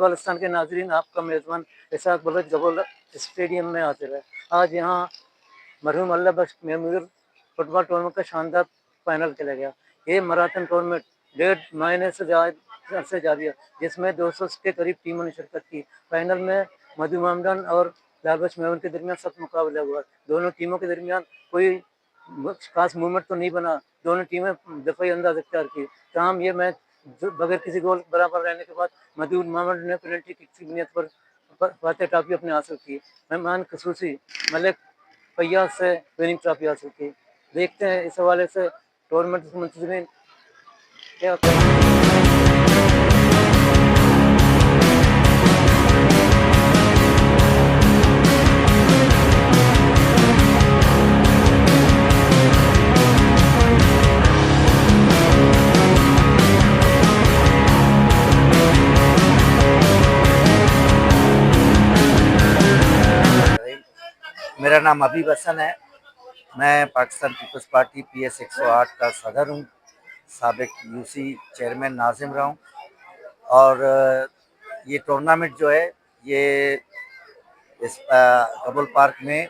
फुटबॉलिस्तान के नाजरीन, आपका मेज़बान इसाक बलोच गबोल स्टेडियम में हाजिर है। आज यहाँ मरहूम अल्लाह बख्श मेमोरियल फुटबॉल टूर्नामेंट का शानदार फाइनल खेला गया। ये मैराथन टूर्नामेंट 1.5 महीने से जारी है, जिसमें 200 के करीब टीमों ने शिरकत की। फाइनल में मधु मामडन और लाल बख्श मेमोरियल के दरमियान सख्त मुकाबला हुआ। दोनों टीमों के दरमियान कोई खास मूवमेंट तो नहीं बना, दोनों टीमें दफाई अंदाज अख्तियार की। तमाम ये मैच बगैर किसी गोल बराबर रहने के बाद मधु मामड ने पेनल्टी किक की बुनियाद पर फातेह ट्रॉफी अपने हासिल की। मेहमान खसूसी मलिक फैयाज से विनिंग ट्रॉफी हासिल की। देखते हैं इस हवाले से टूर्नामेंट के मुंतज़मीन क्या मेरा नाम हबीब हसन है। मैं पाकिस्तान पीपल्स पार्टी PS 108 का सदर हूँ। साबिक यूसी चेयरमैन नाजिम रहा हूँ। और ये टूर्नामेंट जो है ये इस कबुल पार्क में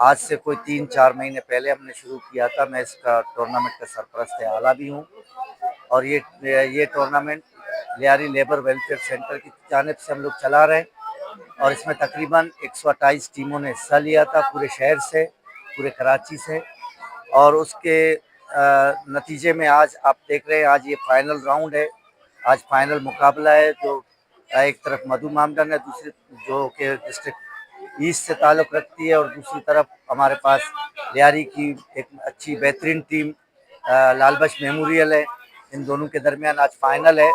आज से कोई 3-4 महीने पहले हमने शुरू किया था। मैं इसका टूर्नामेंट का सरपरस्त आला भी हूँ। और ये tournament Lyari labour welfare centre की जानिब से हम लोग चला रहे हैं। और इसमें तकरीबन 128 टीमों ने हिस्सा लिया था, पूरे शहर से, पूरे कराची से। और उसके नतीजे में आज आप देख रहे हैं, आज ये फाइनल राउंड है। आज फाइनल मुकाबला है, जो एक तरफ मधु मामडन है, दूसरी जो कि डिस्ट्रिक्ट ईस्ट से ताल्लुक़ रखती है, और दूसरी तरफ हमारे पास लियारी की एक अच्छी बेहतरीन टीम लाल बख्श मेमोरियल है। इन दोनों के दरमियान आज फाइनल है।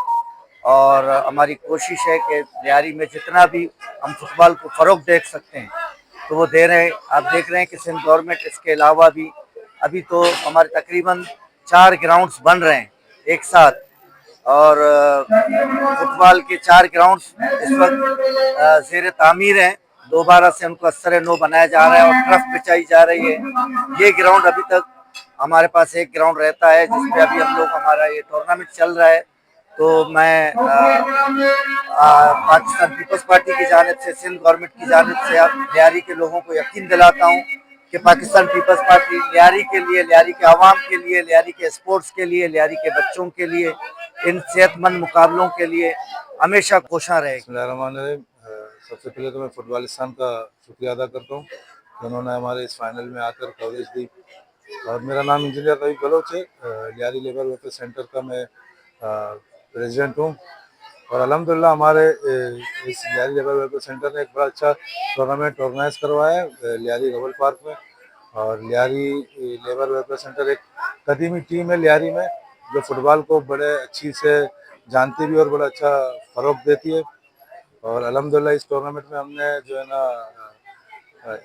और हमारी कोशिश है कि लियारी में जितना भी हम फुटबॉल को फ़रोग़ दे सकते हैं तो वो दे रहे हैं। आप देख रहे हैं कि सिंध गवर्नमेंट इसके अलावा भी अभी तो हमारे तकरीबन 4 ग्राउंड्स बन रहे हैं एक साथ। और फुटबॉल के 4 ग्राउंड्स इस वक्त ज़ेर तामीर हैं। दोबारा से उनको असर नो बनाया जा रहा है और ट्रफ बिछाई जा रही है। ये ग्राउंड अभी तक हमारे पास एक ग्राउंड रहता है जिसमें अभी हम लोग हमारा ये टूर्नामेंट चल रहा है। तो मैं पाकिस्तान पीपल्स पार्टी की जानिब से, सिंध गवर्नमेंट की जानिब से लियारी के लोगों को यकीन दिलाता हूँ कि पाकिस्तान पीपल्स पार्टी लियारी के लिए, लियारी के आवाम के लिए, लियारी के स्पोर्ट्स के लिए, लियारी के बच्चों के लिए, इन सेहतमंद मुकाबलों के लिए हमेशा कोशिश रहेगी। सबसे पहले तो मैं फुटबॉलिस्तान का शुक्रिया अदा करता हूँ कि उन्होंने हमारे इस फाइनल में आकर कवरेज दी। और मेरा नाम इंजीनियर रवि बलोच है। लियारी लेबर वेलफेयर सेंटर का मैं प्रेसिडेंट हूँ। और अल्हम्दुलिल्लाह हमारे इस लियारी लेबर वेलफेयर सेंटर ने एक बड़ा अच्छा टूर्नामेंट ऑर्गेनाइज करवाया है लियारी कबुल पार्क में। और लियारी लेबर वेलफेयर सेंटर एक कदीमी टीम है लियारी में, जो फुटबॉल को बड़े अच्छी से जानती भी और बड़ा अच्छा फ़रोग़ देती है। और अल्हम्दुलिल्लाह इस टूर्नामेंट में हमने जो है ना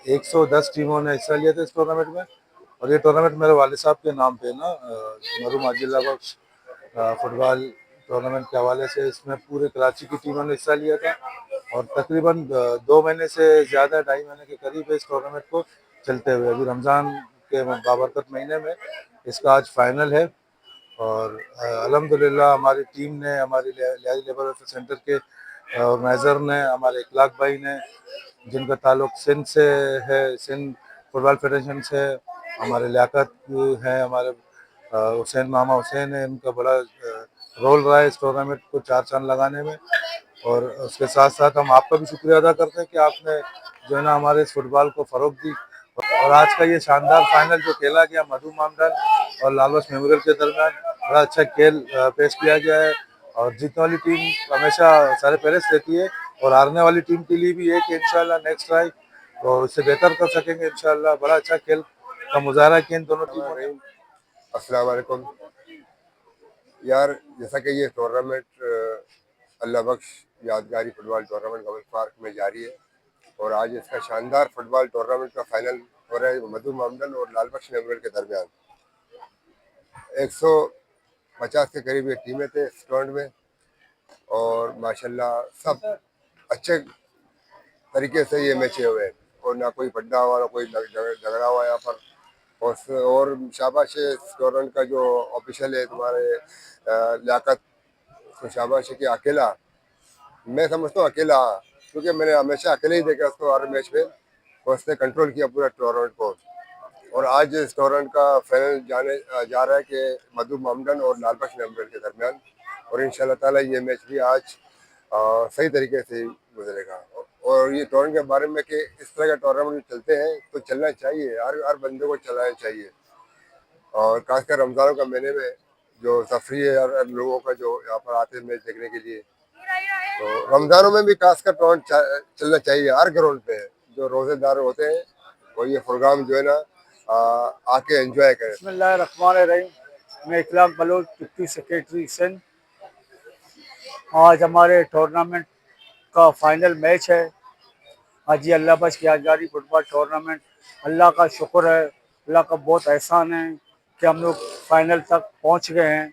110 टीमों ने हिस्सा लिया था इस टूर्नामेंट में। और ये टूर्नामेंट मेरे वालिद साहब के नाम पे ना मरहूम अब्दुल्ला बख्श फुटबॉल टूर्नामेंट के हवाले से इसमें पूरे कराची की टीमों ने हिस्सा लिया था। और तकरीबन 2 महीने से ज़्यादा, 2.5 महीने के करीब इस टूर्नामेंट को चलते हुए अभी रमज़ान के बाबरकत महीने में इसका आज फाइनल है। और अल्हम्दुलिल्लाह हमारी टीम ने, हमारी लियारी लेबर वेलफेयर सेंटर के ऑर्गेनाइज़र ने, हमारे इखलाक भाई ने, जिनका ताल्लुक सिंध से है, सिंध फुटबॉल फेडरेशन से, हमारे लियाकत हैं, हमारे हुसैन, मामा हुसैन है, इनका बड़ा रोल रहा है इस टूर्नामेंट को 4 चांद लगाने में। और उसके साथ साथ हम आपका भी शुक्रिया अदा करते हैं कि आपने जो है ना हमारे इस फुटबॉल को फ़रोग़ दी। और आज का ये शानदार फाइनल जो खेला गया मधु मामडन और लाल बख्श मेमोरियल के दरमियान, बड़ा अच्छा खेल पेश किया गया है। और जीतने वाली टीम हमेशा सर फहरिस्त रहती है, और हारने वाली टीम के लिए भी है कि इंशाल्लाह नेक्स्ट ट्राई तो इससे बेहतर कर सकेंगे इंशाल्लाह। बड़ा अच्छा खेल का मुजाहरा किया इन दोनों टीमों ने। अस्सलाम वालेकुम यार, जैसा कि ये टूर्नामेंट अल्लाह बख्श यादगारी फुटबॉल टूर्नामेंट कबुल पार्क में जारी है, और आज इसका शानदार फुटबॉल टूर्नामेंट का फाइनल हो रहा है मधु मामडन और लाल बख्श मेमोरियल के दरमियान। 150 के करीब ये टीमें थे इस टूर्नामेंट में, और माशाल्लाह सब अच्छे तरीके से ये मैच हुए हैं, और ना कोई पड्डा हुआ, ना कोई झगड़ा हुआ यहाँ पर। और शाबाश है इस टूर्नामेंट का जो ऑफिशियल है तुम्हारे लियाकत को शाबाश है कि अकेला मैं समझता हूँ अकेला, हाँ, क्योंकि मैंने हमेशा अकेले ही देखा उसको हर मैच में, और उसने कंट्रोल किया पूरा टूर्नामेंट को। और आज इस टूर्नामेंट का फाइनल जा रहा है कि मधु मामडन और लालबख्श मेमडन के दरमियान, और इंशाल्लाह ताला ये मैच भी आज सही तरीके से गुजरेगा। और ये टूर्नामेंट के बारे में कि इस तरह का टूर्नामेंट चलते हैं तो चलना चाहिए, हर बंदे को चलाना चाहिए। और खासकर रमज़ानों का महीने में जो तफरी है हर लोगों का जो यहाँ पर आते हैं मैच देखने के लिए, तो रमज़ानों में भी खासकर टूर्नामेंट चलना चाहिए हर ग्राउंड पे। जो रोज़ेदार होते हैं वो ये प्रोग्राम जो है ना आके एंजॉय करें। बिस्मिल्लाहिर्रहमानिर्रहीम। मैं इखलाक बलोच, डिप्टी सेक्रेटरी सिंध। आज हमारे टूर्नामेंट का फाइनल मैच है, हाजी अल्लाह बख्श की यादगारी फुटबॉल टूर्नामेंट। अल्लाह का शुक्र है, अल्लाह का बहुत एहसान है कि हम लोग फाइनल तक पहुंच गए हैं।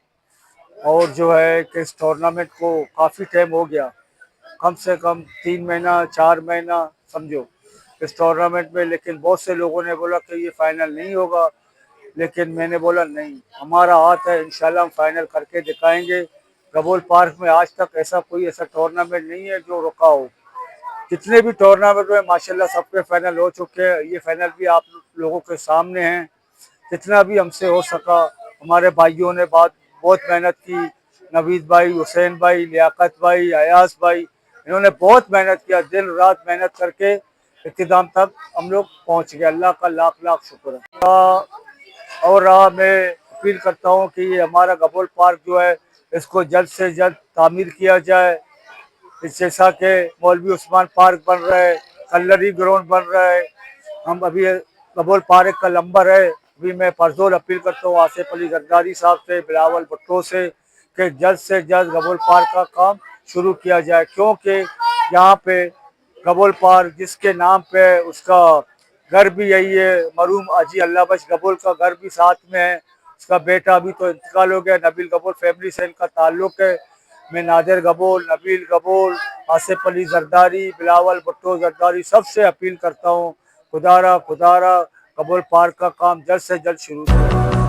और जो है कि इस टूर्नामेंट को काफ़ी टाइम हो गया, कम से कम 3 महीना 4 महीना समझो इस टूर्नामेंट में। लेकिन बहुत से लोगों ने बोला कि ये फाइनल नहीं होगा, लेकिन मैंने बोला नहीं, हमारा हाथ है, इंशाल्लाह हम फाइनल करके दिखाएंगे। गबोल पार्क में आज तक ऐसा टूर्नामेंट नहीं है जो रुका हो। जितने भी टूर्नामेंट में माशाल्लाह सबके फाइनल हो चुके हैं, ये फाइनल भी आप लोगों के सामने हैं। जितना भी हमसे हो सका, हमारे भाइयों ने बहुत मेहनत की। नवीद भाई, हुसैन भाई, लियाकत भाई, अयास भाई, इन्होंने बहुत मेहनत किया, दिन रात मेहनत करके इख्तिताम तक हम लोग पहुँच गए। अल्लाह का लाख लाख शुक्र है। और मैं अपील करता हूँ कि ये हमारा गबोल पार्क जो है इसको जल्द से जल्द तामीर किया जाए। जैसा कि मौलवी उस्मान पार्क बन रहा है, कल्लरी ग्राउंड बन रहा है, हम अभी गबोल पार्क का नंबर है। अभी मैं परजोर अपील करता हूँ आसिफ अली जरदारी साहब से, बिलावल भुट्टो से, कि जल्द से जल्द गबोल पार्क का काम शुरू किया जाए। क्योंकि यहाँ पे गबोल पार्क जिसके नाम पे उसका घर भी यही है, मरहूम हाजी अल्लाह बख्श गबोल का घर भी साथ में है। उसका बेटा अभी तो इंतकाल हो गया, नबील गबोल फैमिली से इनका ताल्लुक है। मैं नादिर गबोल, नबील गबोल, आसिफ अली जरदारी, बिलावल भुट्टो जरदारी सबसे अपील करता हूँ, खुदारा गबोल पार्क का काम जल्द से जल्द शुरू करें।